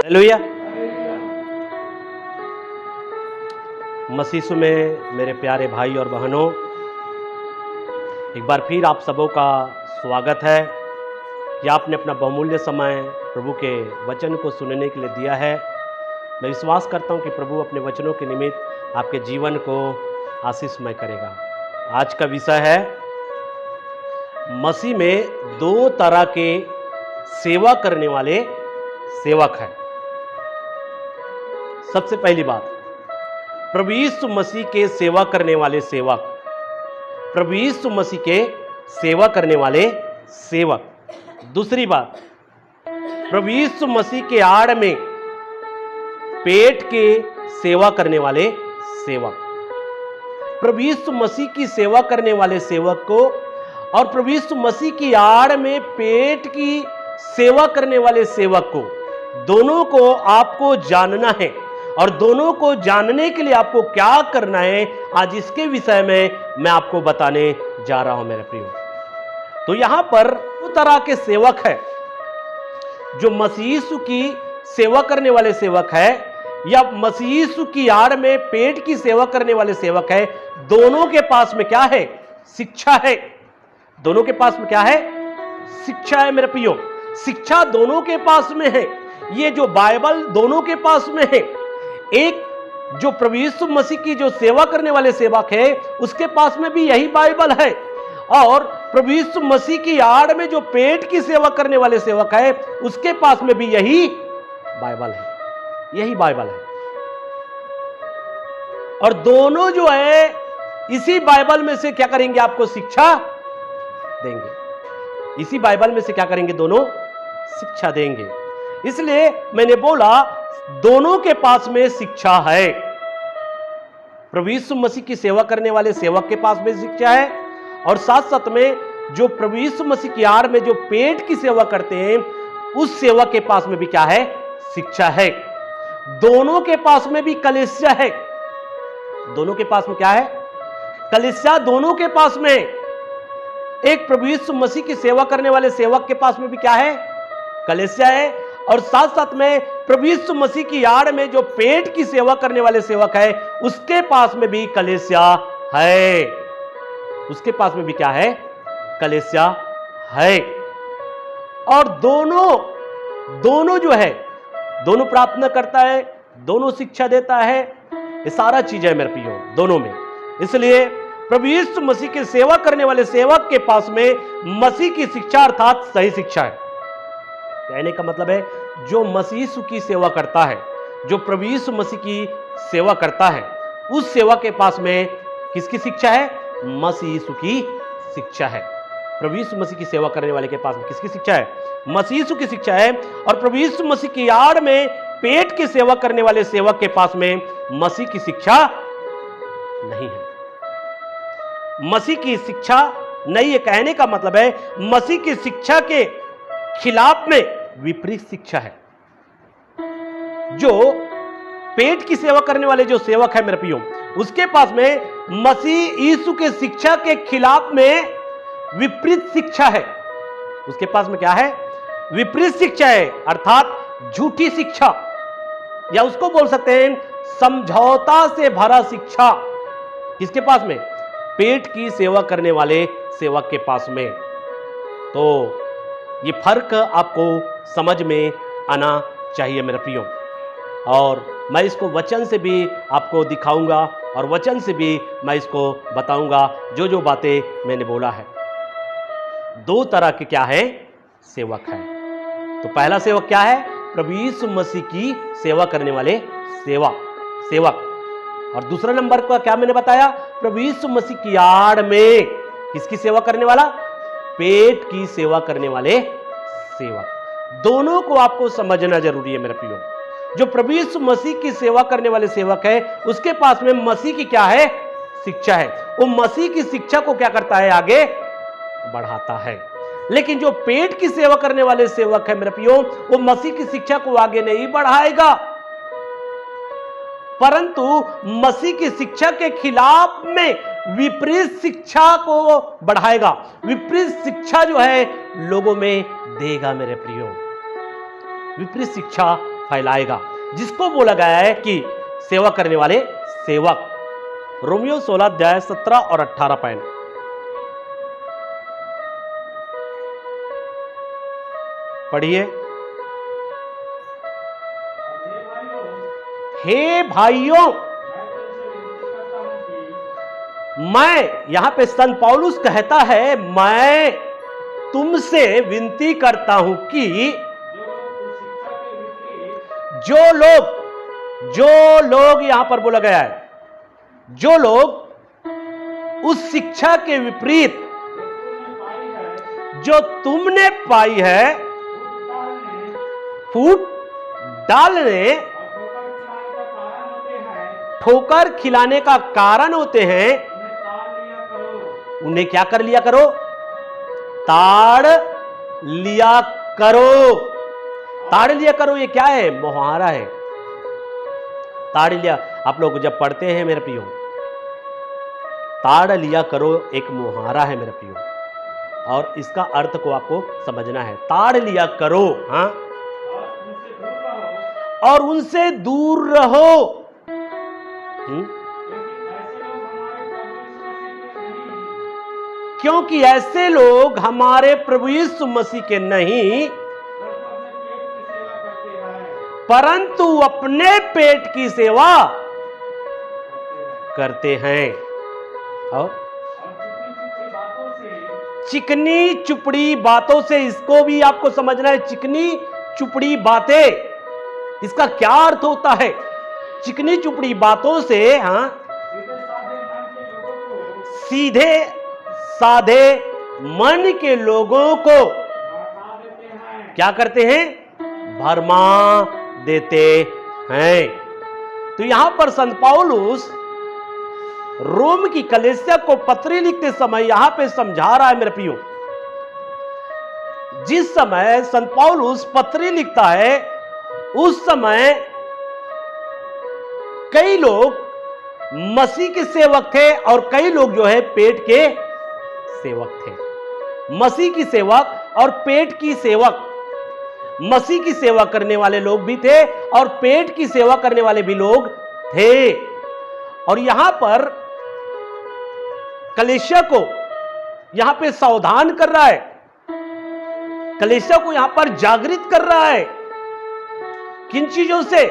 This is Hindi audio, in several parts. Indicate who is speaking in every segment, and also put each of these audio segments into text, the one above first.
Speaker 1: हालेलुया। मसीह में मेरे प्यारे भाई और बहनों, एक बार फिर आप सबों का स्वागत है कि आपने अपना बहुमूल्य समय प्रभु के वचन को सुनने के लिए दिया है। मैं विश्वास करता हूं कि प्रभु अपने वचनों के निमित्त आपके जीवन को आशीषमय करेगा। आज का विषय है मसीह में दो तरह के सेवा करने वाले सेवक हैं। सबसे पहली बात, प्रभु यीशु मसीह के सेवा करने वाले सेवक, प्रभु यीशु मसीह के सेवा करने वाले सेवक। दूसरी बात, प्रभु यीशु मसीह के आड़ में पेट के सेवा करने वाले सेवक। प्रभु यीशु मसीह की सेवा करने वाले सेवक को और प्रभु यीशु मसीह की आड़ में पेट की सेवा करने वाले सेवक को, दोनों को आपको जानना है। और दोनों को जानने के लिए आपको क्या करना है, आज इसके विषय में मैं आपको बताने जा रहा हूं मेरे प्रियो। तो यहां पर दो तरह के सेवक है, जो मसीह यीशु की सेवा करने वाले सेवक है या मसीह यीशु की आड़ में पेट की सेवा करने वाले सेवक है। दोनों के पास में क्या है? शिक्षा है। दोनों के पास में क्या है? शिक्षा है मेरे प्रियो। शिक्षा दोनों के पास में है। ये जो बाइबल दोनों के पास में है। एक जो प्रभु यीशु मसीह की जो सेवा करने वाले सेवक है, उसके पास में भी यही बाइबल है। और प्रभु यीशु मसीह की आड़ में जो पेट की सेवा करने वाले सेवक है, उसके पास में भी यही बाइबल है। यही बाइबल है। और दोनों जो है इसी बाइबल में से क्या करेंगे? आपको शिक्षा देंगे। इसी बाइबल में से क्या करेंगे? दोनों शिक्षा देंगे। इसलिए मैंने बोला दोनों के पास में शिक्षा है। प्रभु यीशु मसीह की सेवा करने वाले सेवक के पास में शिक्षा है, और साथ साथ में जो प्रभु यीशु मसीह की आड़ में जो पेट की सेवा करते हैं, उस सेवक के पास में भी क्या है? शिक्षा है। दोनों के पास में भी कलीसिया है। दोनों के पास में क्या है? कलीसिया दोनों के पास में। एक प्रभु यीशु मसीह की सेवा करने वाले सेवक के पास में भी क्या है? कलीसिया है। और साथ साथ में प्रभु यीशु मसीह की आड़ में जो पेट की सेवा करने वाले सेवक है, उसके पास में भी कलीसिया है। उसके पास में भी क्या है? कलीसिया है। और दोनों जो है, दोनों प्रार्थना करता है, दोनों शिक्षा देता है। ये सारा चीज है मेरे प्रियो दोनों में। इसलिए प्रभु यीशु मसीह की सेवा करने वाले सेवक के पास में मसीह की शिक्षा अर्थात सही शिक्षा है। कहने का मतलब है, जो मसीह यीशु की सेवा करता है, जो प्रभु यीशु मसीह की सेवा करता है, उस सेवा के पास में किसकी शिक्षा है? मसीह यीशु की शिक्षा है। प्रभु यीशु मसीह की सेवा करने वाले के पास में किसकी शिक्षा है? मसीह यीशु की शिक्षा है। और प्रभु यीशु मसीह की आड़ में पेट की सेवा करने वाले सेवक के पास में मसीह की शिक्षा नहीं है। मसीह की शिक्षा नहीं है। कहने का मतलब है, मसीह की शिक्षा के खिलाफ में विपरीत शिक्षा है। जो पेट की सेवा करने वाले जो सेवक है मेरे प्रियो, उसके पास में मसीह यीशु के शिक्षा के खिलाफ में विपरीत शिक्षा है। उसके पास में क्या है? विपरीत शिक्षा है, अर्थात झूठी शिक्षा, या उसको बोल सकते हैं समझौता से भरा शिक्षा। किसके पास में? पेट की सेवा करने वाले सेवक के पास में। तो ये फर्क आपको समझ में आना चाहिए मेरे प्रियो। और मैं इसको वचन से भी आपको दिखाऊंगा, और वचन से भी मैं इसको बताऊंगा जो जो बातें मैंने बोला है। दो तरह के क्या है? सेवक है। तो पहला सेवक क्या है? प्रभु यीशु मसीह की सेवा करने वाले सेवक। और दूसरा नंबर का क्या मैंने बताया? प्रभु यीशु मसीह की आड़ में किसकी सेवा करने वाला? पेट की सेवा करने वाले सेवक। दोनों को आपको समझना जरूरी है मेरे प्रियो। जो प्रभु यीशु मसीह की सेवा करने वाले सेवक है, उसके पास में मसीह की क्या है? शिक्षा है। वो मसीह की शिक्षा को क्या करता है? आगे बढ़ाता है। लेकिन जो पेट की सेवा करने वाले सेवक है मेरे प्रियो, वो मसीह की शिक्षा को आगे नहीं बढ़ाएगा, परंतु मसीह की शिक्षा के खिलाफ में विपरीत शिक्षा को बढ़ाएगा। विपरीत शिक्षा जो है लोगों में देगा मेरे प्रियो। विपरीत शिक्षा फैलाएगा, जिसको बोला गया है कि सेवा करने वाले सेवक। रोमियो 16 अध्याय 17 और 18 पॉइंट पढ़िए। हे भाइयों, मैं, यहां पे संत पौलुस कहता है, मैं तुमसे विनती करता हूं कि जो लोग यहां पर बोला गया है, जो लोग उस शिक्षा के विपरीत जो तुमने पाई है, फूट डालने, ठोकर खिलाने का कारण होते हैं, उन्हें क्या कर लिया करो? ताड़ लिया करो। ताड़ लिया करो, ये क्या है? मुहावरा है। ताड़ लिया, आप लोग जब पढ़ते हैं मेरे प्रियो, ताड़ लिया करो एक मुहावरा है मेरे प्रियो, और इसका अर्थ को आपको समझना है। ताड़ लिया करो, हाँ, और उनसे दूर रहो। क्योंकि ऐसे लोग हमारे प्रभु यीशु मसीह के नहीं, परंतु अपने पेट की सेवा करते हैं। और चिकनी चुपड़ी बातों से, इसको भी आपको समझना है। चिकनी चुपड़ी बातें, इसका क्या अर्थ होता है? चिकनी चुपड़ी बातों से, हाँ, सीधे साधे मन के लोगों को क्या करते हैं? भरमा देते हैं। तो यहां पर संत पौलुस रोम की कलीसिया को पत्री लिखते समय यहां पे समझा रहा है मेरे प्रियो। जिस समय संत पौलुस पत्री लिखता है, उस समय कई लोग मसीह के सेवक थे और कई लोग जो है पेट के सेवक थे। मसीह की सेवक और पेट की सेवक, मसीह की सेवा करने वाले लोग भी थे और पेट की सेवा करने वाले भी लोग थे। और यहां पर कलीसिया को यहां पे सावधान कर रहा है, कलीसिया को यहां पर जागृत कर रहा है। किन चीजों से?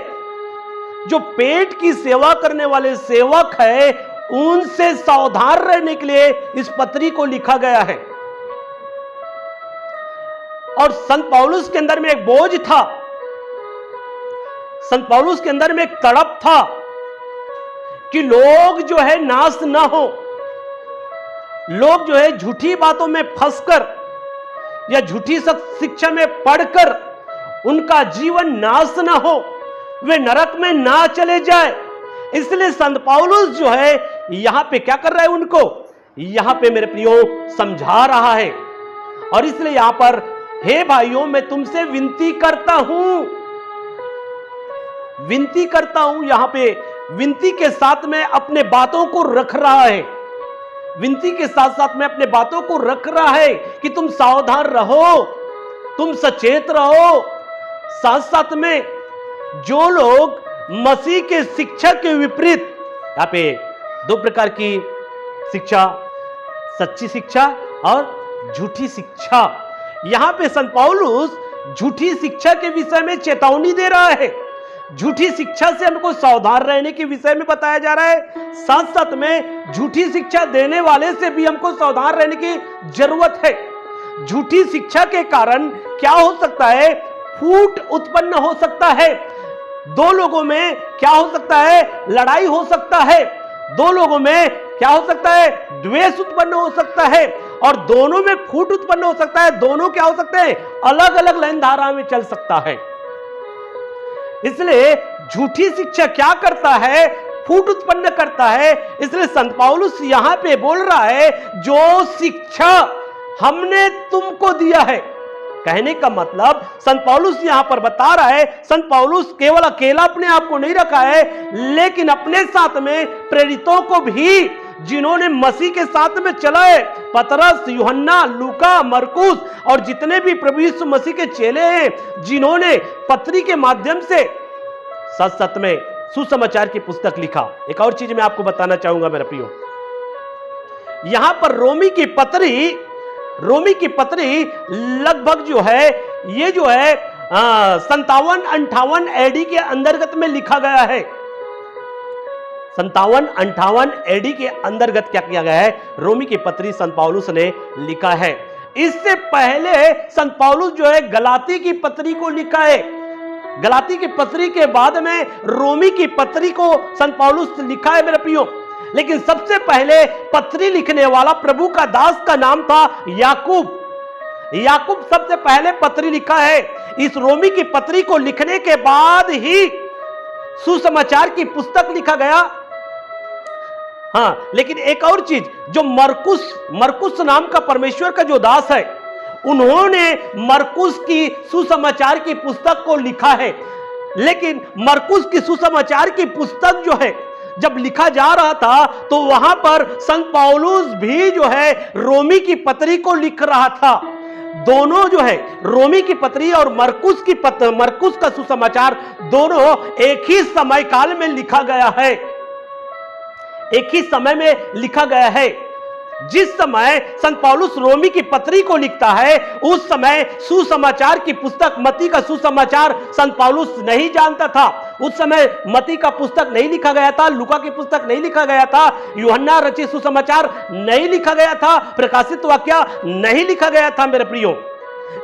Speaker 1: जो पेट की सेवा करने वाले सेवक है, उनसे सावधान रहने के लिए इस पत्री को लिखा गया है। और संत पौलुस के अंदर में एक बोझ था, संत पौलुस के अंदर में एक तड़प था कि लोग जो है नाश ना हो, लोग जो है झूठी बातों में फंसकर या झूठी शिक्षा में पढ़कर उनका जीवन नाश ना हो, वे नरक में ना चले जाए। इसलिए संत पौलुस जो है यहां पे क्या कर रहा है? उनको यहां पे मेरे प्रियो समझा रहा है। और इसलिए यहां पर, हे भाइयों, मैं तुमसे विनती करता हूं, विनती करता हूं। यहां पे विनती के साथ में अपने बातों को रख रहा है, विनती के साथ साथ में अपने बातों को रख रहा है कि तुम सावधान रहो, तुम सचेत रहो। साथ साथ में जो लोग मसीह के शिक्षा के विपरीत, यहां पे दो प्रकार की शिक्षा, सच्ची शिक्षा और झूठी शिक्षा। यहां पे संत पौलुस झूठी शिक्षा के विषय में चेतावनी दे रहा है। झूठी शिक्षा से हमको सावधान रहने के विषय में बताया जा रहा है। साथ साथ में झूठी शिक्षा देने वाले से भी हमको सावधान रहने की जरूरत है। झूठी शिक्षा के कारण क्या हो सकता है? फूट उत्पन्न हो सकता है। दो लोगों में क्या हो सकता है? लड़ाई हो सकता है। दो लोगों में क्या हो सकता है? द्वेष उत्पन्न हो सकता है। और दोनों में फूट उत्पन्न हो सकता है। दोनों क्या हो सकते हैं? अलग अलग लाइन धारा में चल सकता है। इसलिए झूठी शिक्षा क्या करता है? फूट उत्पन्न करता है। इसलिए संत पौलुस यहां पे बोल रहा है, जो शिक्षा हमने तुमको दिया है। कहने का मतलब संत पौलुस यहां पर बता रहा है, संत पौलुस केवल अकेला अपने आप को नहीं रखा है, लेकिन अपने साथ में प्रेरितों को भी जिन्होंने मसीह के साथ में चला है, पतरस, यूहन्ना, लूका, मरकुस और जितने भी प्रभु यीशु मसीह के चेले हैं, जिन्होंने पत्री के माध्यम से सच सच में सुसमाचार की पुस्तक लिखा। एक और चीज मैं आपको बताना चाहूंगा मेरे प्रियो, यहां पर रोमी की पत्री लगभग जो है ये जो है 57-58 एडी के अंतर्गत में लिखा गया है। 57-58 एडी के अंतर्गत क्या किया गया है, रोमी की पत्री संत पौलुस ने लिखा है। इससे पहले संत पौलुस जो है गलाती की पत्री को लिखा है। गलाती की पत्री के बाद में रोमी की पत्री को संत पौलुस लिखा है मेरे प्रियो। लेकिन सबसे पहले पत्री लिखने वाला प्रभु का दास का नाम था याकूब। याकूब सबसे पहले पत्री लिखा है। इस रोमी की पत्री को लिखने के बाद ही सुसमाचार की पुस्तक लिखा गया। हां, लेकिन एक और चीज, जो मरकुस नाम का परमेश्वर का जो दास है, उन्होंने मरकुस की सुसमाचार की पुस्तक को लिखा है। लेकिन मरकुस की सुसमाचार की पुस्तक जो है जब लिखा जा रहा था, तो वहां पर संत पौलुस भी जो है रोमी की पत्री को लिख रहा था। दोनों जो है रोमी की पत्री और मरकुस का सुसमाचार दोनों एक ही समय काल में लिखा गया है। एक ही समय में लिखा गया है। जिस समय संत पौलुस रोमी की पत्री को लिखता है, उस समय सुसमाचार की पुस्तक मत्ती का सुसमाचार संत पौलुस नहीं जानता था। उस समय मत्ती का पुस्तक नहीं लिखा गया था, लूका की पुस्तक नहीं लिखा गया था, यूहन्ना रचित सुसमाचार नहीं लिखा गया था, प्रकाशित वाक्य नहीं लिखा गया था मेरे प्रियो।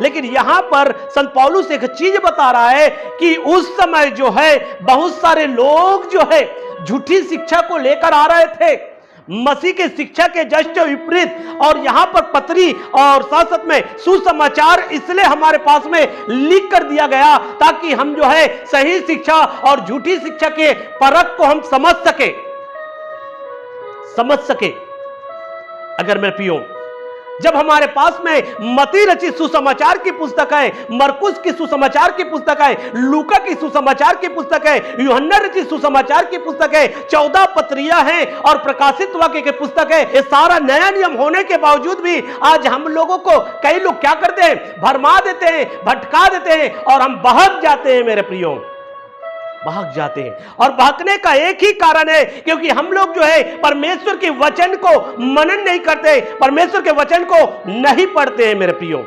Speaker 1: लेकिन यहां पर संत पौलुस एक चीज बता रहा है कि उस समय जो है बहुत सारे लोग जो है झूठी शिक्षा को लेकर आ रहे थे, मसीह के शिक्षा के जस्ट विपरीत। और यहां पर पत्री और साथ में सुसमाचार इसलिए हमारे पास में लिख कर दिया गया ताकि हम जो है सही शिक्षा और झूठी शिक्षा के फर्क को हम समझ सके। अगर मेरे प्रियो, जब हमारे पास में मत्ती रचित सुसमाचार की पुस्तक है, मरकुस की सुसमाचार की पुस्तक है, लूका की सुसमाचार की पुस्तक है, यूहन्ना रचित सुसमाचार की पुस्तक है, 14 पत्रियां हैं और प्रकाशित वाक्य की पुस्तक है, ये सारा नया नियम होने के बावजूद भी आज हम लोगों को कई लोग क्या करते हैं, भरमा देते हैं, भटका देते हैं और हम बहक जाते हैं मेरे प्रियो, भाग जाते हैं। और भागने का एक ही कारण है, क्योंकि हम लोग जो है परमेश्वर के वचन को मनन नहीं करते, परमेश्वर के वचन को नहीं पढ़ते हैं मेरे प्रियो।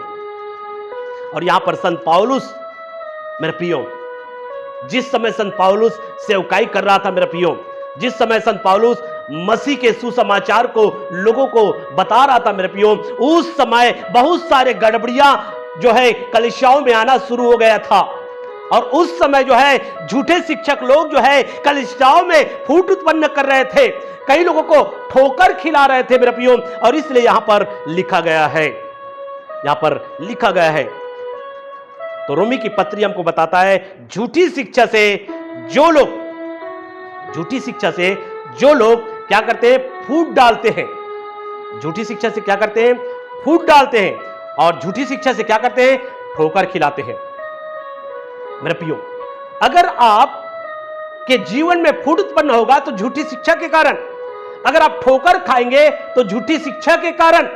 Speaker 1: और यहां पर संत पौलुस मेरे प्रियो, जिस समय संत पौलुस सेवकाई कर रहा था मेरे प्रियो, जिस समय संत पौलुस मसीह के सुसमाचार को लोगों को बता रहा था मेरे प्रियो, उस समय बहुत सारे गड़बड़ियां जो है कलीसियाओं में आना शुरू हो गया था। और उस समय जो है झूठे शिक्षक लोग जो है कलीसियाओं में फूट उत्पन्न कर रहे थे, कई लोगों को ठोकर खिला रहे थे मेरे प्रियो। और इसलिए यहां पर लिखा गया है, तो रोमी की पत्री हमको बताता है झूठी शिक्षा से जो लोग क्या करते हैं, फूट डालते हैं। झूठी शिक्षा से क्या करते हैं, फूट डालते हैं, और झूठी शिक्षा से क्या करते हैं, ठोकर खिलाते हैं मेरे प्रियो। अगर आप के जीवन में फूट उत्पन्न होगा तो झूठी शिक्षा के कारण, अगर आप ठोकर खाएंगे तो झूठी शिक्षा के कारण।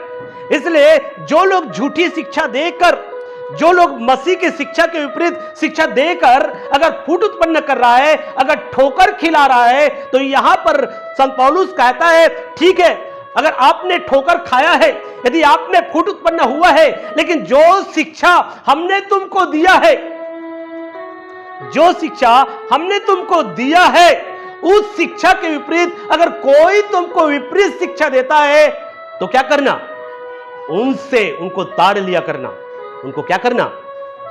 Speaker 1: इसलिए जो लोग झूठी शिक्षा देकर, जो लोग मसीह की शिक्षा के विपरीत शिक्षा देकर अगर फूट उत्पन्न कर रहा है, अगर ठोकर खिला रहा है, तो यहां पर संत पौलुस कहता है ठीक है, अगर आपने ठोकर खाया है, यदि आप में फूट उत्पन्न हुआ है, लेकिन जो शिक्षा हमने तुमको दिया है, जो शिक्षा हमने तुमको दिया है, उस शिक्षा के विपरीत अगर कोई तुमको विपरीत शिक्षा देता है तो क्या करना, उनको ताड़ लिया करना। उनको क्या करना,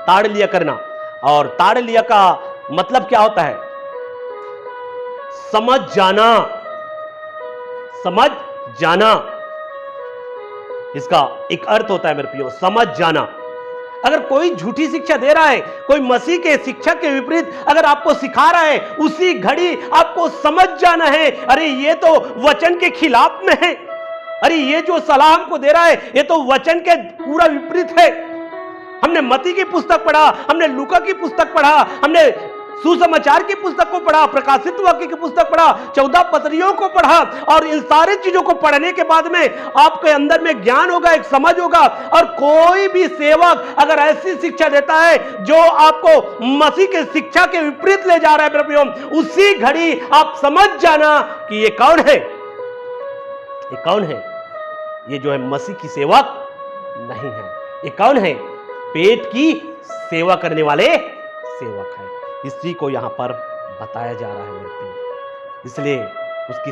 Speaker 1: ताड़ लिया करना। और ताड़ लिया का मतलब क्या होता है, समझ जाना। इसका एक अर्थ होता है मेरे प्रियो, समझ जाना। अगर कोई झूठी शिक्षा दे रहा है, कोई मसीह के शिक्षा के विपरीत अगर आपको सिखा रहा है, उसी घड़ी आपको समझ जाना है, अरे ये तो वचन के खिलाफ में है, अरे ये जो सलाह हमको दे रहा है ये तो वचन के पूरा विपरीत है। हमने मत्ती की पुस्तक पढ़ा, हमने लूका की पुस्तक पढ़ा, हमने सुसमाचार की पुस्तक को पढ़ा, प्रकाशित वाक्य की पुस्तक पढ़ा, 14 पत्रियों को पढ़ा, और इन सारी चीजों को पढ़ने के बाद में आपके अंदर में ज्ञान होगा, एक समझ होगा। और कोई भी सेवक अगर ऐसी शिक्षा देता है जो आपको मसीह के शिक्षा के विपरीत ले जा रहा है प्रियो, उसी घड़ी आप समझ जाना कि ये कौन है, ये कौन है, ये जो है मसीह की सेवक नहीं है। ये कौन है? पेट की सेवा करने वाले सेवक है। इसी को यहां पर बताया जा रहा है मेरे प्रियो। इसलिए उसकी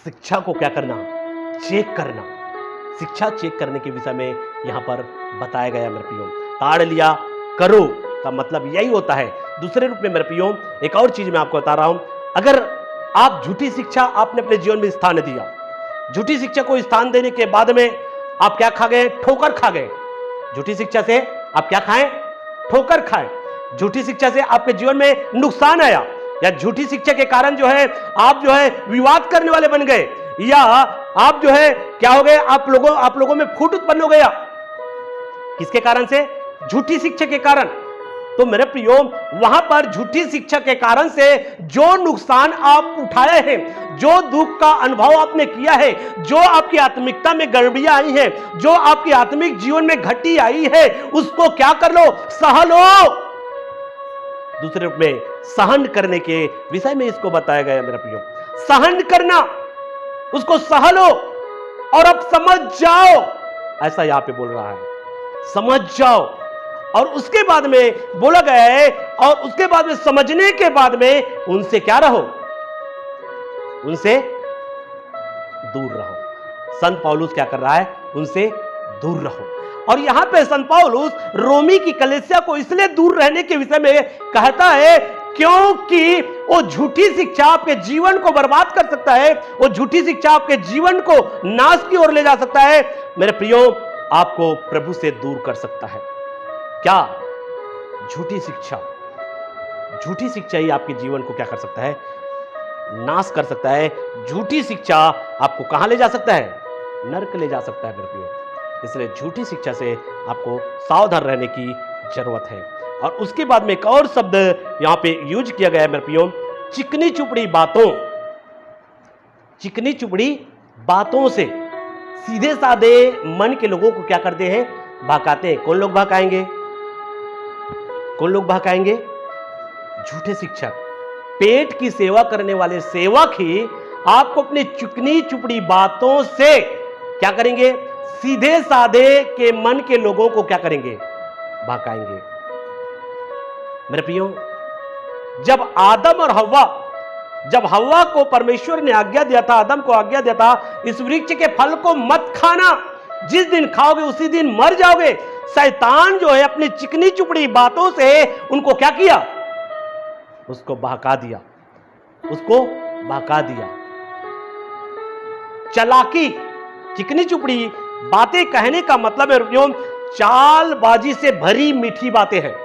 Speaker 1: शिक्षा को क्या करना, चेक करना, शिक्षा चेक करने के विषय में यहां पर बताया गया मेरे प्रियो। ताड़ लिया करो का मतलब यही होता है। दूसरे रूप में मेरे प्रियो एक और चीज मैं आपको बता रहा हूं, अगर आप झूठी शिक्षा आपने अपने जीवन में स्थान दिया, झूठी शिक्षा को स्थान देने के बाद में आप क्या खा गए? ठोकर खा गए। झूठी शिक्षा से आप क्या खाएं? ठोकर खाएं। झूठी शिक्षा से आपके जीवन में नुकसान आया, या झूठी शिक्षा के कारण जो है आप जो है विवाद करने वाले बन गए, या आप जो है क्या हो गए, आप लोगों में फूट उत्पन्न हो गया। किसके कारण से? झूठी शिक्षा के कारण। तो मेरे प्रियो, वहां पर झूठी शिक्षा के कारण से जो नुकसान आप उठाए हैं, जो दुख का अनुभव आपने किया है, जो आपकी आत्मिकता में गड़बड़ियां आई है, जो आपकी आत्मिक जीवन में घटी आई है, उसको क्या कर लो? सह लो। दूसरे रूप में सहन करने के विषय में इसको बताया गया मेरा प्रियो। सहन करना, उसको सह लो और अब समझ जाओ, ऐसा यहां पे बोल रहा है, समझ जाओ। और उसके बाद में बोला गया है, और उसके बाद में समझने के बाद में उनसे क्या रहो? उनसे दूर रहो। संत पौलुस क्या कर रहा है? उनसे दूर रहो। और यहां पे संत पौलुस रोमी की कलीसिया को इसलिए दूर रहने के विषय में कहता है क्योंकि वो झूठी शिक्षा आपके जीवन को बर्बाद कर सकता है, वो झूठी शिक्षा आपके जीवन को नाश की ओर ले जा सकता है। मेरे प्रियो, आपको प्रभु से दूर कर सकता है। क्या? झूठी शिक्षा। झूठी शिक्षा ही आपके जीवन को क्या कर सकता है? नाश कर सकता है। झूठी शिक्षा आपको कहां ले जा सकता है? नरक ले जा सकता है मेरे प्रियो। इसलिए झूठी शिक्षा से आपको सावधान रहने की जरूरत है। और उसके बाद में एक और शब्द यहां पे यूज किया गया है मेरे प्रियो, चिकनी चुपड़ी बातों। चिकनी चुपड़ी बातों से सीधे साधे मन के लोगों को क्या करते हैं? भड़काते हैं। कौन लोग भड़काएंगे? कौन लोग भड़काएंगे? झूठे शिक्षक। पेट की सेवा करने वाले सेवक ही आपको अपनी चिकनी चुपड़ी बातों से क्या करेंगे? सीधे साधे के मन के लोगों को क्या करेंगे? भड़काएंगे। मेरे प्रियो, जब आदम और हव्वा, जब हव्वा को परमेश्वर ने आज्ञा दिया था, आदम को आज्ञा दिया था, इस वृक्ष के फल को मत खाना, जिस दिन खाओगे उसी दिन मर जाओगे। शैतान जो है अपनी चिकनी चुपड़ी बातों से उनको क्या किया? उसको बहका दिया, उसको बहका दिया। चालाकी, चिकनी चुपड़ी बातें कहने का मतलब है चालबाजी से भरी मीठी बातें हैं।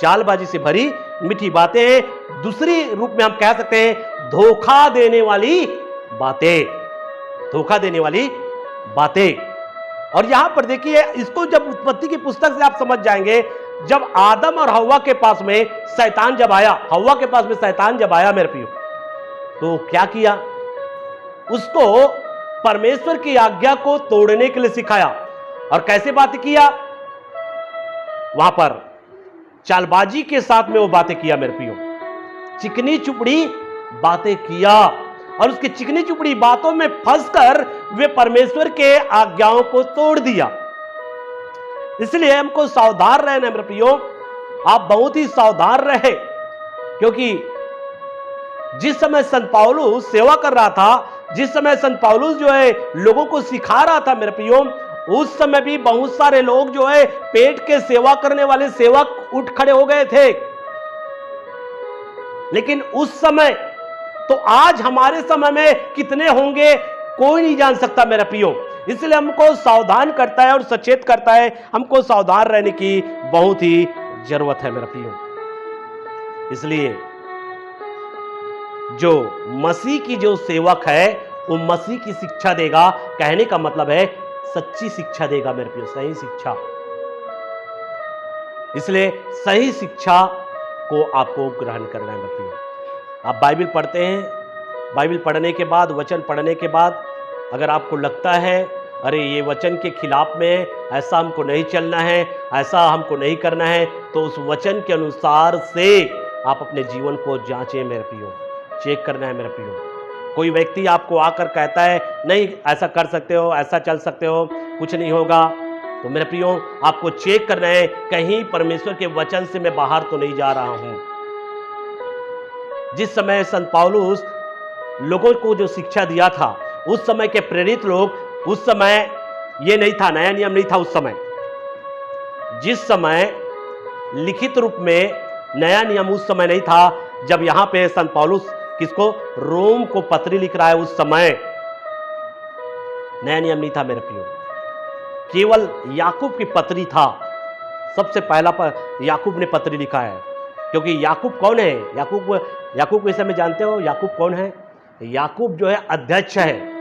Speaker 1: चालबाजी से भरी मीठी बातें हैं। दूसरी रूप में हम कह सकते हैं धोखा देने वाली बातें, धोखा देने वाली बातें। और यहां पर देखिए, इसको जब उत्पत्ति की पुस्तक से आप समझ जाएंगे, जब आदम और हव्वा के पास में शैतान जब आया, हव्वा के पास में शैतान जब आया मेरे प्रियो, तो क्या किया? उसको परमेश्वर की आज्ञा को तोड़ने के लिए सिखाया। और कैसे बात किया? वहां पर चालबाजी के साथ में वो बातें किया मेरे प्रियो, चिकनी चुपड़ी बातें किया। और उसकी चिकनी चुपड़ी बातों में फंसकर वे परमेश्वर के आज्ञाओं को तोड़ दिया। इसलिए हमको सावधान रहना मेरे प्रियो, आप बहुत ही सावधान रहे, क्योंकि जिस समय संत पौलुस सेवा कर रहा था, जिस समय संत पौलुस जो है लोगों को सिखा रहा था मेरे प्रियो, उस समय भी बहुत सारे लोग जो है पेट के सेवा करने वाले सेवक उठ खड़े हो गए थे। लेकिन उस समय, तो आज हमारे समय में कितने होंगे कोई नहीं जान सकता मेरा प्रियो। इसलिए हमको सावधान करता है और सचेत करता है, हमको सावधान रहने की बहुत ही जरूरत है मेरा प्रियो। इसलिए जो मसीह की जो सेवक है वो मसीह की शिक्षा देगा। कहने का मतलब है सच्ची शिक्षा देगा मेरे प्रियो, सही शिक्षा। इसलिए सही शिक्षा को आपको ग्रहण करना है मित्रों। आप बाइबल पढ़ते हैं, बाइबल पढ़ने के बाद, वचन पढ़ने के बाद अगर आपको लगता है अरे ये वचन के खिलाफ में, ऐसा हमको नहीं चलना है, ऐसा हमको नहीं करना है, तो उस वचन के अनुसार से आप अपने जीवन को जांचें मेरे प्रियो, चेक करना है मेरे प्रियो। कोई व्यक्ति आपको आकर कहता है नहीं ऐसा कर सकते हो, ऐसा चल सकते हो, कुछ नहीं होगा, तो मेरे प्रियो आपको चेक करना है कहीं परमेश्वर के वचन से मैं बाहर तो नहीं जा रहा हूं। जिस समय संत पौलुस लोगों को जो शिक्षा दिया था, उस समय के प्रेरित लोग, उस समय ये नहीं था, नया नियम नहीं था उस समय। जिस समय लिखित रूप में नया नियम उस समय नहीं था, जब यहां पे संत पौलुस किसको, रोम को पत्री लिख रहा है, उस समय नया नियम नहीं था मेरे प्रियो, केवल याकूब की पत्री था। सबसे पहला याकूब ने पत्री लिखा है, क्योंकि याकूब कौन है, याकूब इस समय जानते हो याकूब कौन है? याकूब जो है अध्यक्ष है।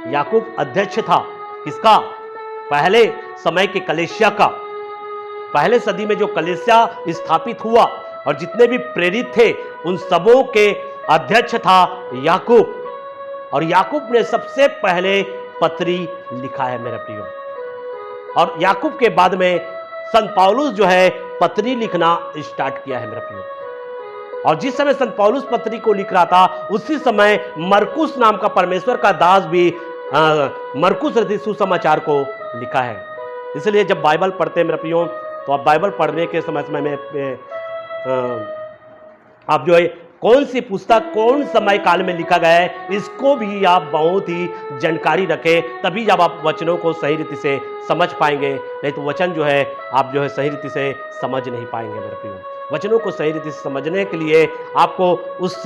Speaker 1: याकूब अध्यक्ष था किसका? पहले समय के कलीसिया का। पहले सदी में जो कलीसिया स्थापित हुआ और जितने भी प्रेरित थे उन सबों के अध्यक्ष था याकूब। और याकूब ने सबसे पहले पत्री लिखा है मेरे प्रियो। और याकूब के बाद में संत पौलुस जो है पत्री लिखना स्टार्ट किया है मेरे प्रियो। और जिस समय संत पौलुस पत्री को लिख रहा था, उसी समय मरकुस नाम का परमेश्वर का दास भी मरकुस रचित सुसमाचार को लिखा है। इसलिए जब बाइबल पढ़ते हैं मेरे प्रियो, तो आप बाइबल पढ़ने के समय में आप जो है कौन सी पुस्तक कौन समय काल में लिखा गया है, इसको भी आप बहुत ही जानकारी रखें, तभी जब आप वचनों को सही रीति से समझ पाएंगे। नहीं तो वचन जो है आप जो है सही रीति से समझ नहीं पाएंगे मेरे प्रियो। वचनों को सही रीति से समझने के लिए आपको उस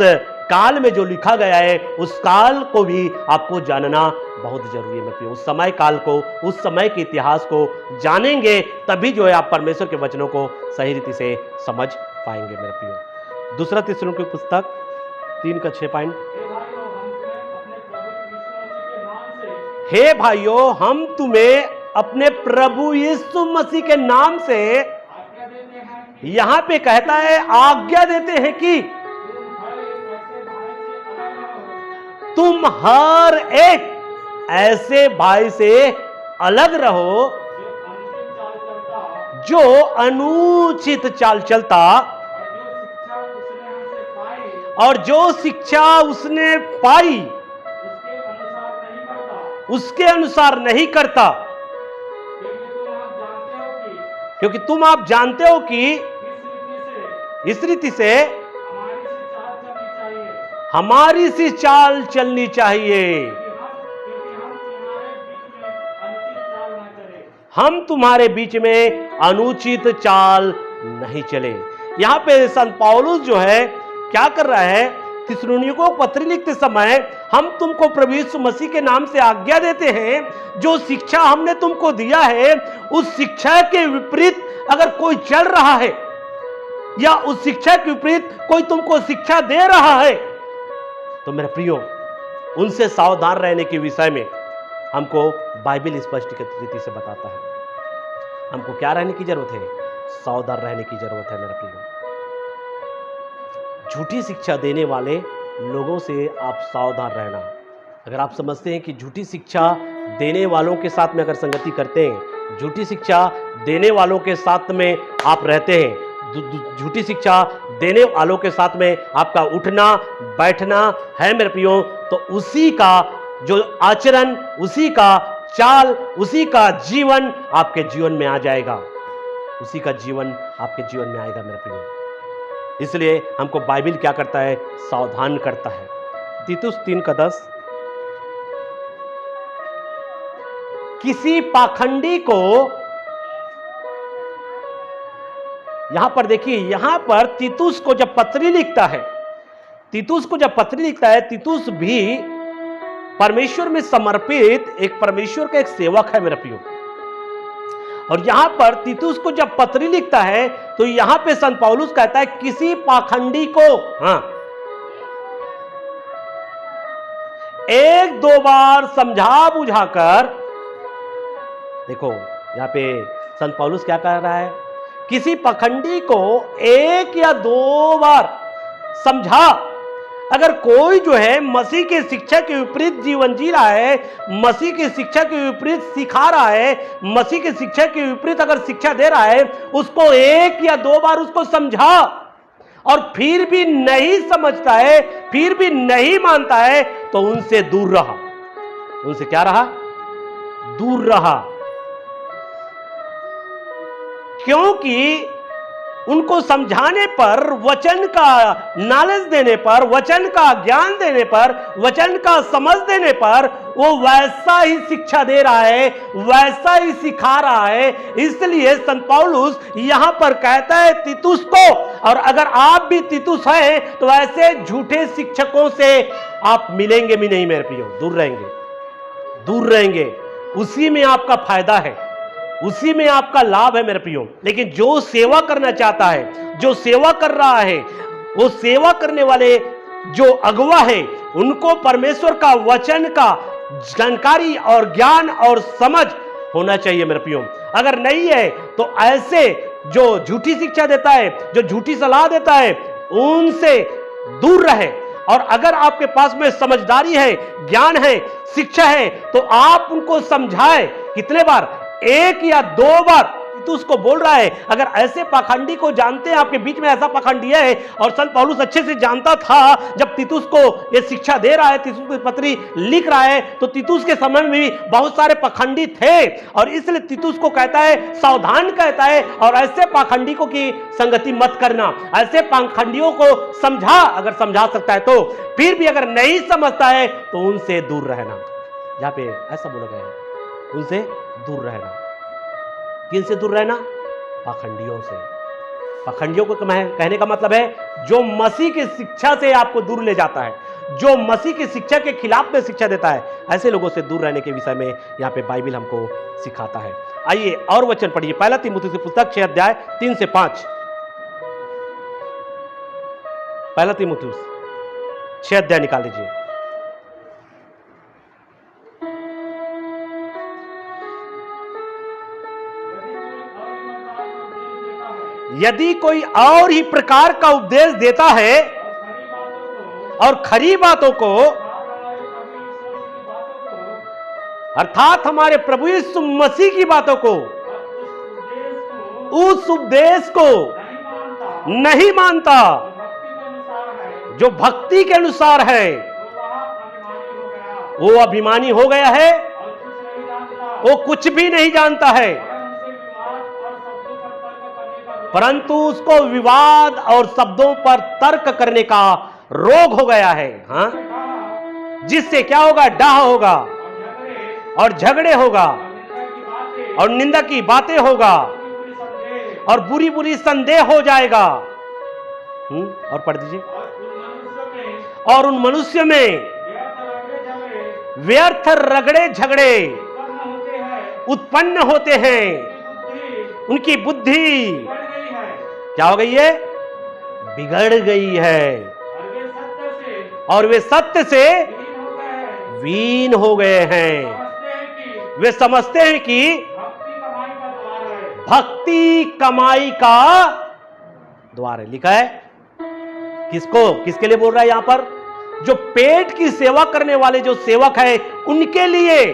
Speaker 1: काल में जो लिखा गया है, उस काल को भी आपको जानना बहुत जरूरी है मेरे प्रियो। उस समय काल को, उस समय के इतिहास को जानेंगे, तभी जो है आप परमेश्वर के वचनों को सही रीति से समझ पाएंगे मेरे प्रियो। दूसरा थिस्सलुनीके की पुस्तक 3:6। हे भाइयों, हम तुम्हें अपने प्रभु यीशु मसीह के नाम से, यहां पे कहता है आज्ञा देते हैं कि तुम हर एक ऐसे भाई से अलग रहो जो अनुचित चाल चलता और जो शिक्षा उसने पाई उसके अनुसार नहीं करता, क्योंकि तुम आप जानते हो कि इस रीति से हमारी सी चाल चलनी चाहिए, हम तुम्हारे बीच में अनुचित चाल नहीं चले। यहां पे संत पौलुस जो है क्या कर रहा है, थिस्सलुनीकियों को पत्री लिखते समय हम तुमको प्रभु यीशु मसीह के नाम से आज्ञा देते हैं, जो शिक्षा हमने तुमको दिया है उस शिक्षा के विपरीत अगर कोई चल रहा है या उस शिक्षा के विपरीत कोई तुमको शिक्षा दे रहा है, तो मेरे प्रियो उनसे सावधान रहने के विषय में हमको बाइबल स्पष्ट रीति से बताता है। हमको क्या रहने की जरूरत है? सावधान रहने की जरूरत है मेरे प्रियो। झूठी शिक्षा देने वाले लोगों से आप सावधान रहना। अगर आप समझते हैं कि झूठी शिक्षा देने वालों के साथ में अगर संगति करते हैं, झूठी शिक्षा देने वालों के साथ में आप रहते हैं, झूठी शिक्षा देने वालों के साथ में आपका उठना बैठना है मेरे प्रियो, तो उसी का जो आचरण, उसी का चाल, उसी का जीवन आपके जीवन में आ जाएगा, उसी का जीवन आपके जीवन में आएगा मेरे प्रियो। इसलिए हमको बाइबल क्या करता है? सावधान करता है। तीतुस 3:10, किसी पाखंडी को, यहां पर देखिए, यहां पर तीतुस को जब पत्री लिखता है, तीतुस भी परमेश्वर में समर्पित एक परमेश्वर का एक सेवक है मेरे प्रियो। और यहां पर तीतुस को जब पत्री लिखता है तो यहां पे संत पौलुस कहता है किसी पाखंडी को, एक दो बार समझा बुझाकर, देखो यहां पे संत पौलुस क्या कह रहा है किसी पखंडी को एक या दो बार समझा। अगर कोई जो है मसीह की शिक्षा के विपरीत जीवन जी रहा है, मसीह की शिक्षा के विपरीत सिखा रहा है, मसीह की शिक्षा के विपरीत अगर शिक्षा दे रहा है, उसको एक या दो बार उसको समझा और फिर भी नहीं समझता है, फिर भी नहीं मानता है, तो उनसे दूर रहा। उनसे क्या रहा? दूर रहा। क्योंकि उनको समझाने पर, वचन का नॉलेज देने पर, वचन का ज्ञान देने पर, वचन का समझ देने पर वो वैसा ही शिक्षा दे रहा है, वैसा ही सिखा रहा है। इसलिए संत पौलुस यहां पर कहता है तीतुस को, और अगर आप भी तीतुस हैं तो ऐसे झूठे शिक्षकों से आप मिलेंगे भी नहीं मेरे प्रियो, दूर रहेंगे, दूर रहेंगे। उसी में आपका फायदा है, उसी में आपका लाभ है मेरे प्रियो। लेकिन जो सेवा करना चाहता है, जो सेवा कर रहा है, वो सेवा करने वाले जो अगुवा है, उनको परमेश्वर का वचन का जानकारी और ज्ञान और समझ होना चाहिए मेरे प्रियो। अगर नहीं है तो ऐसे जो झूठी शिक्षा देता है, जो झूठी सलाह देता है, उनसे दूर रहे। और अगर आपके पास में समझदारी है, ज्ञान है, शिक्षा है, तो आप उनको समझाएं। कितने बार? एक या दो बार। तो उसको बोल रहा है, अगर ऐसे पाखंडी को जानते हैं, आपके बीच में ऐसा पाखंडी है, और संत पौलुस अच्छे से जानता था जब तीतुस को ये शिक्षा दे रहा है, तीतुस की पत्री लिख रहा है, तो तीतुस के समय में भी बहुत सारे पाखंडी थे, और इसलिए तीतुस को कहता है, सावधान कहता है, और ऐसे पाखंडी को की संगति मत करना। ऐसे पाखंडियों को समझा, अगर समझा सकता है तो, फिर भी अगर नहीं समझता है तो उनसे दूर रहना। यहाँ पे ऐसा बोला गया है, उनसे दूर रहना। किनसे दूर रहना? पाखंडियों से। पाखंडियों को कहने का मतलब है जो मसीह की शिक्षा से आपको दूर ले जाता है, जो मसीह की शिक्षा के खिलाफ में शिक्षा देता है, ऐसे लोगों से दूर रहने के विषय में यहाँ पे बाइबल हमको सिखाता है। आइए और वचन पढ़िए, पहला तीमुथियुस की पुस्तक 6 अध्याय 3 से 5। पहला तीमुथियुस 6 अध्याय निकाल लीजिए। यदि कोई और ही प्रकार का उपदेश देता है और खरी बातों को, अर्थात हमारे प्रभु यीशु मसीह की बातों को, उस उपदेश को नहीं मानता जो भक्ति के अनुसार है, वो अभिमानी हो गया है, वो कुछ भी नहीं जानता है, परंतु उसको विवाद और शब्दों पर तर्क करने का रोग हो गया है। हाँ, जिससे क्या होगा? डाह होगा और झगड़े होगा और निंदा की बातें होगा और बुरी बुरी संदेह हो जाएगा। और पढ़ दीजिए। और उन मनुष्य में व्यर्थ रगड़े झगड़े उत्पन्न होते हैं, उनकी बुद्धि क्या हो गई है? बिगड़ गई है, और वे सत्य से वीन हो गए हैं। वे समझते हैं कि भक्ति कमाई का द्वार है। लिखा है किसको, किसके लिए बोल रहा है यहां पर? जो पेट की सेवा करने वाले जो सेवक है, उनके लिए,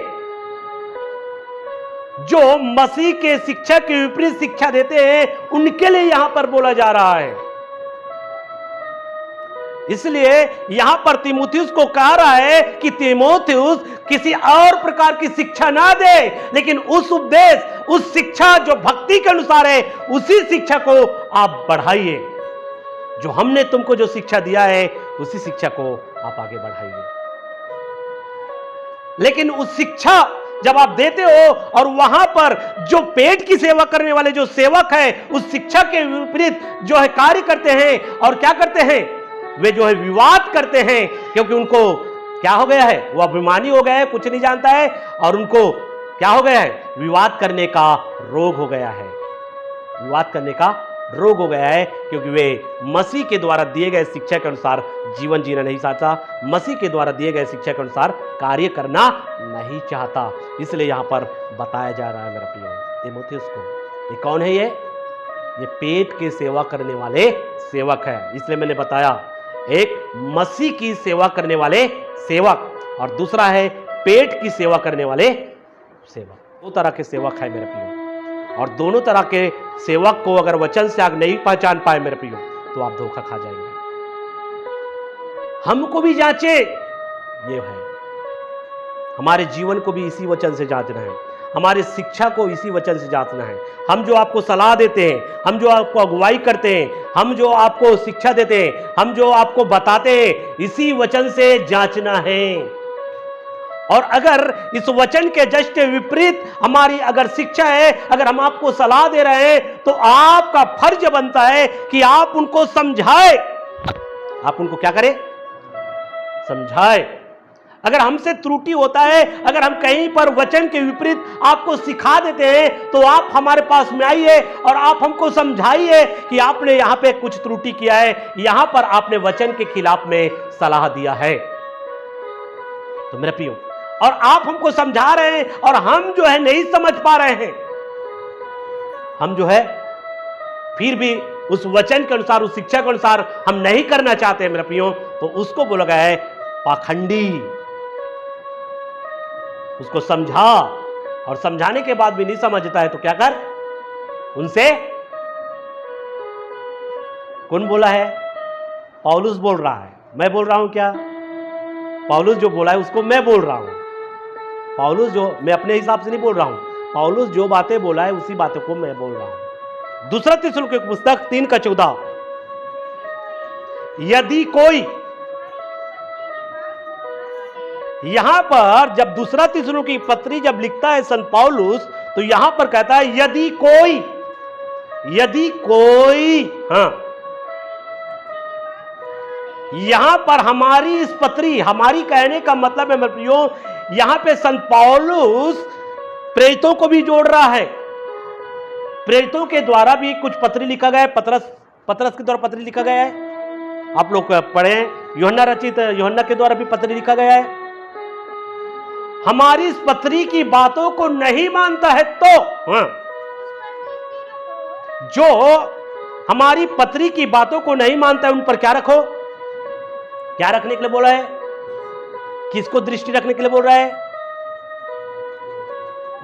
Speaker 1: जो मसीह के शिक्षा के विपरीत शिक्षा देते हैं, उनके लिए यहां पर बोला जा रहा है। इसलिए यहां पर तीमुथियुस को कह रहा है कि तीमुथियुस किसी और प्रकार की शिक्षा ना दे, लेकिन उस उपदेश, उस शिक्षा जो भक्ति के अनुसार है, उसी शिक्षा को आप बढ़ाइए। जो हमने तुमको जो शिक्षा दिया है, उसी शिक्षा को आप आगे बढ़ाइए। लेकिन उस शिक्षा जब आप देते हो और वहां पर जो पेट की सेवा करने वाले जो सेवक है, उस शिक्षा के विपरीत जो है कार्य करते हैं, और क्या करते हैं? वे जो है विवाद करते हैं, क्योंकि उनको क्या हो गया है? वो अभिमानी हो गया है, कुछ नहीं जानता है, और उनको क्या हो गया है? विवाद करने का रोग हो गया है। विवाद करने का रोग हो गया है, क्योंकि वे मसीह के द्वारा दिए गए शिक्षा के अनुसार जीवन जीना नहीं चाहता, मसीह के द्वारा दिए गए शिक्षा के अनुसार कार्य करना नहीं चाहता। इसलिए यहां पर बताया जा रहा है मेरा प्रिय तीमुथियुस को। ये कौन है? ये पेट की सेवा करने वाले सेवक है। इसलिए मैंने बताया, एक मसीह की सेवा करने वाले सेवक और दूसरा है पेट की सेवा करने वाले सेवक। दो तरह के सेवक है मेरे प्रियो, और दोनों तरह के सेवक को अगर वचन से आग नहीं पहचान पाए मेरे प्रियो, तो आप धोखा खा जाएंगे। हमको भी जांचे, ये है हमारे जीवन को भी इसी वचन से जांचना है, हमारी शिक्षा को इसी वचन से जांचना है। हम जो आपको सलाह देते हैं, हम जो आपको अगुवाई करते हैं, हम जो आपको शिक्षा देते हैं, हम जो आपको बताते हैं, इसी वचन से जांचना है। और अगर इस वचन के जस्ट विपरीत हमारी अगर शिक्षा है, अगर हम आपको सलाह दे रहे हैं, तो आपका फर्ज बनता है कि आप उनको समझाए। आप उनको क्या करें? समझाए। अगर हमसे त्रुटि होता है, अगर हम कहीं पर वचन के विपरीत आपको सिखा देते हैं, तो आप हमारे पास में आइए और आप हमको समझाइए कि आपने यहां पे कुछ त्रुटि किया है, यहां पर आपने वचन के खिलाफ में सलाह दिया है। तो मेरे प्रियो, और आप हमको समझा रहे हैं और हम जो है नहीं समझ पा रहे हैं, हम जो है फिर भी उस वचन के अनुसार, उस शिक्षा के अनुसार हम नहीं करना चाहते हैं मेरे प्रियो, तो उसको बोला गया है पाखंडी। उसको समझा, और समझाने के बाद भी नहीं समझता है तो क्या कर? उनसे, कौन बोला है? पौलुस बोल रहा है, मैं बोल रहा हूं क्या? पौलुस जो बोला है उसको मैं बोल रहा हूं। पौलुस जो, मैं अपने हिसाब से नहीं बोल रहा हूं, पौलुस जो बातें बोला है उसी बातों को मैं बोल रहा हूं। दूसरा थिस्सलुनीके की पुस्तक 3:14, यदि कोई, यहां पर जब दूसरा थिस्सलुनीके की पत्री जब लिखता है संत पौलुस, तो यहां पर कहता है यदि कोई, यदि कोई, हां, यहां पर हमारी इस पत्री, हमारी कहने का मतलब है मेरे प्रियो, यहां पे संत पौलुस प्रेरितों को भी जोड़ रहा है। प्रेरितों के द्वारा भी कुछ पत्री लिखा गया है, पतरस के द्वारा पत्री लिखा गया है, आप लोग पढ़े, यूहन्ना रचित यूहन्ना के द्वारा भी पत्री लिखा गया है। हमारी इस पत्री की बातों को नहीं मानता है तो, जो हमारी पत्री की बातों को नहीं मानता है उन पर क्या रखो? क्या रखने के लिए बोला है? किसको दृष्टि रखने के लिए बोल रहा है?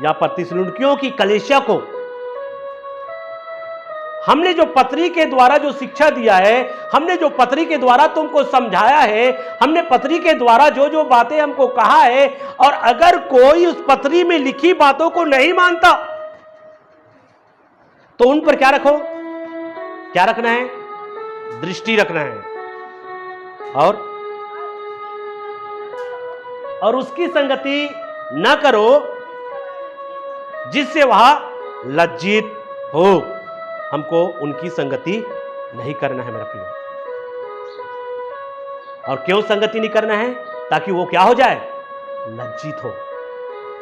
Speaker 1: यहां पर थिस्सलुनीकियों की कलीसिया को हमने जो पत्री के द्वारा जो शिक्षा दिया है, हमने जो पत्री के द्वारा तुमको समझाया है, हमने पत्री के द्वारा जो जो बातें हमको कहा है, और अगर कोई उस पत्री में लिखी बातों को नहीं मानता, तो उन पर क्या रखो? क्या रखना है? दृष्टि रखना है। और उसकी संगति न करो जिससे वह लज्जित हो। हमको उनकी संगति नहीं करना है मेरा प्रिय। और क्यों संगति नहीं करना है? ताकि वो क्या हो जाए? लज्जित हो।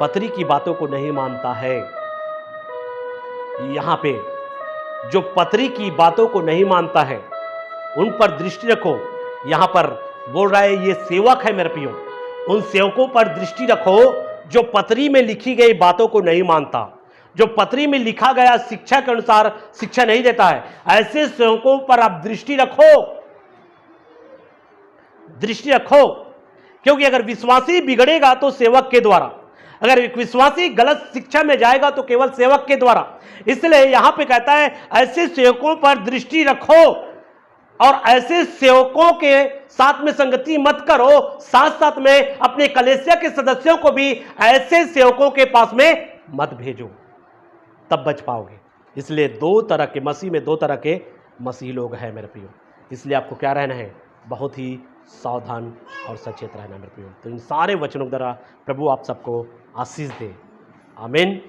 Speaker 1: पत्री की बातों को नहीं मानता है। यहां पे जो पत्री की बातों को नहीं मानता है, उन पर दृष्टि रखो। यहां पर बोल रहा है ये सेवक है मेरे प्रियो, उन सेवकों पर दृष्टि रखो जो पत्री में लिखी गई बातों को नहीं मानता, जो पत्री में लिखा गया शिक्षा के अनुसार शिक्षा नहीं देता है। ऐसे सेवकों पर आप दृष्टि रखो, दृष्टि रखो। क्योंकि अगर विश्वासी बिगड़ेगा तो सेवक के द्वारा, अगर एक विश्वासी गलत शिक्षा में जाएगा तो केवल सेवक के द्वारा। इसलिए यहां पे कहता है ऐसे सेवकों पर दृष्टि रखो, और ऐसे सेवकों के साथ में संगति मत करो, साथ साथ में अपने कलीसिया के सदस्यों को भी ऐसे सेवकों के पास में मत भेजो, तब बच पाओगे। इसलिए दो तरह के मसीह में, दो तरह के मसीह लोग हैं मेरे प्रियो। इसलिए आपको क्या रहना है? बहुत ही सावधान और सचेत रहना मेरे प्रियो। तो इन सारे वचनों के द्वारा प्रभु आप सबको आशीष दे। आमीन।